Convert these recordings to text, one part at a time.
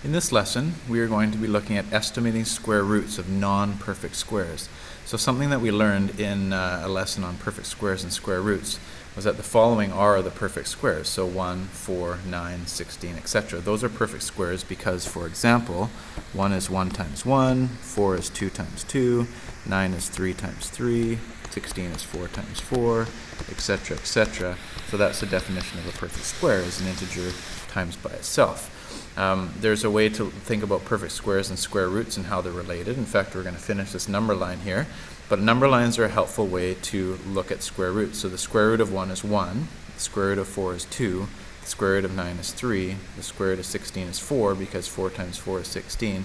In this lesson, we are going to be looking at estimating square roots of non-perfect squares. So something that we learned in a lesson on perfect squares and square roots was that the following are the perfect squares. So 1, 4, 9, 16, etc. Those are perfect squares because, for example, 1 is 1 times 1, 4 is 2 times 2, 9 is 3 times 3, 16 is 4 times 4, etc., etc. So that's the definition of a perfect square, is an integer times by itself. There's a way to think about perfect squares and square roots and how they're related. In fact, we're going to finish this number line here. But number lines are a helpful way to look at square roots. So the square root of 1 is 1, the square root of 4 is 2, the square root of 9 is 3, the square root of 16 is 4 because 4 times 4 is 16.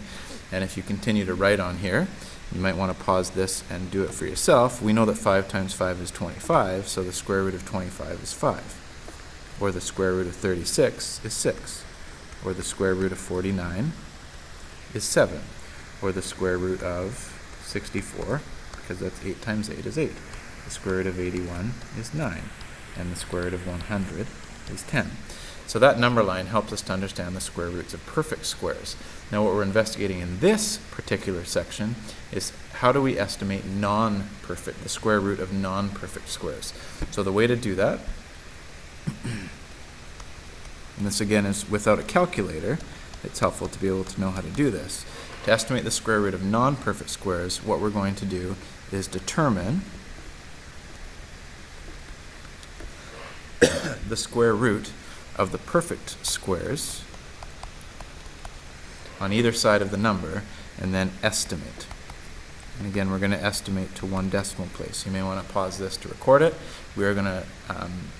And if you continue to write on here, you might want to pause this and do it for yourself. We know that 5 times 5 is 25, so the square root of 25 is 5. Or the square root of 36 is 6. Or the square root of 49 is 7. Or the square root of 64, because that's 8 times 8 is 8. The square root of 81 is 9. And the square root of 100 is 10. So that number line helps us to understand the square roots of perfect squares. Now what we're investigating in this particular section is how do we estimate non-perfect, the square root of non-perfect squares. So the way to do that, and this again is without a calculator, it's helpful to be able to know how to do this. To estimate the square root of non-perfect squares, what we're going to do is determine the square root of the perfect squares on either side of the number and then estimate. And again, we're going to estimate to 1 decimal place. You may want to pause this to record it. We are going to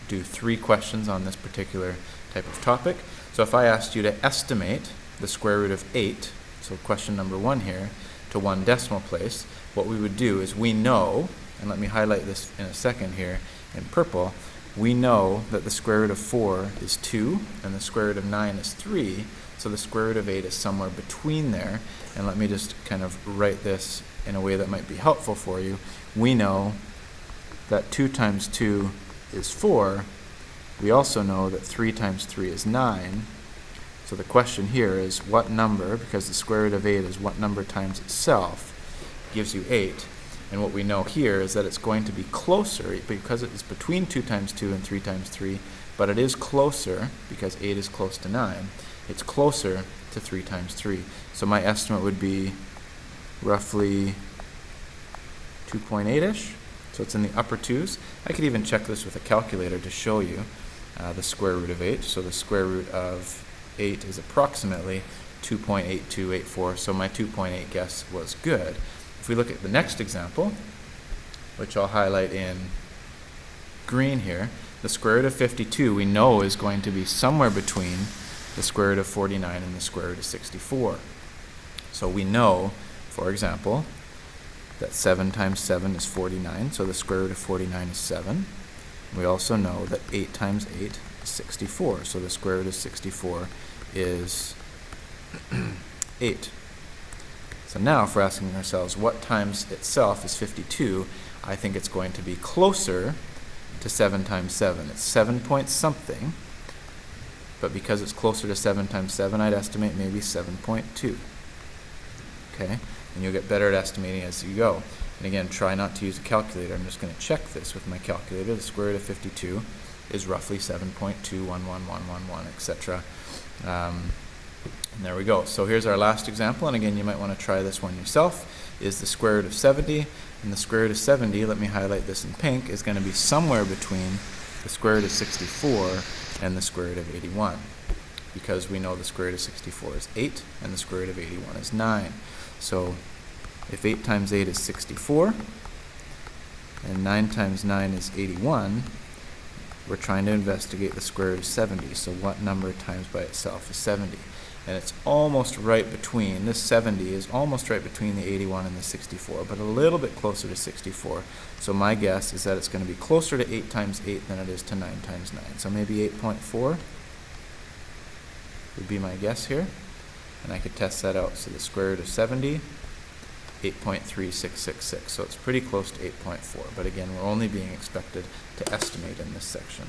do 3 questions on this particular type of topic. So if I asked you to estimate the square root of 8, so question number 1 here, to 1 decimal place, what we would do is we know, and let me highlight this in a second here in purple, we know that the square root of 4 is 2 and the square root of 9 is 3, so the square root of 8 is somewhere between there. And let me just kind of write this in a way that might be helpful for you. We know that 2 times 2 is 4. We also know that 3 times 3 is 9. So the question here is what number, because the square root of 8 is what number times itself, gives you 8. And what we know here is that it's going to be closer, because it's between 2 times 2 and 3 times 3, but it is closer, because 8 is close to 9, it's closer to 3 times 3. So my estimate would be roughly 2.8-ish. So it's in the upper 2s. I could even check this with a calculator to show you the square root of 8. So the square root of 8 is approximately 2.8284. So my 2.8 guess was good. If we look at the next example, which I'll highlight in green here, the square root of 52 we know is going to be somewhere between the square root of 49 and the square root of 64. So we know, for example, that 7 times 7 is 49, so the square root of 49 is 7. We also know that 8 times 8 is 64, so the square root of 64 is 8. So now if we're asking ourselves what times itself is 52, I think it's going to be closer to 7 times 7. It's 7 point something, but because it's closer to 7 times 7, I'd estimate maybe 7.2. Okay? And you'll get better at estimating as you go. And again, try not to use a calculator. I'm just going to check this with my calculator. The square root of 52 is roughly 7.21111, etc. And there we go. So here's our last example, and again, you might want to try this one yourself, is the square root of 70. And the square root of 70, let me highlight this in pink, is going to be somewhere between the square root of 64 and the square root of 81. Because we know the square root of 64 is 8, and the square root of 81 is 9. So if 8 times 8 is 64, and 9 times 9 is 81, we're trying to investigate the square root of 70. So what number times by itself is 70? And it's almost right between, this 70 is almost right between the 81 and the 64, but a little bit closer to 64. So my guess is that it's going to be closer to 8 times 8 than it is to 9 times 9. So maybe 8.4 would be my guess here. And I could test that out. So the square root of 70, 8.3666. So it's pretty close to 8.4. But again, we're only being expected to estimate in this section.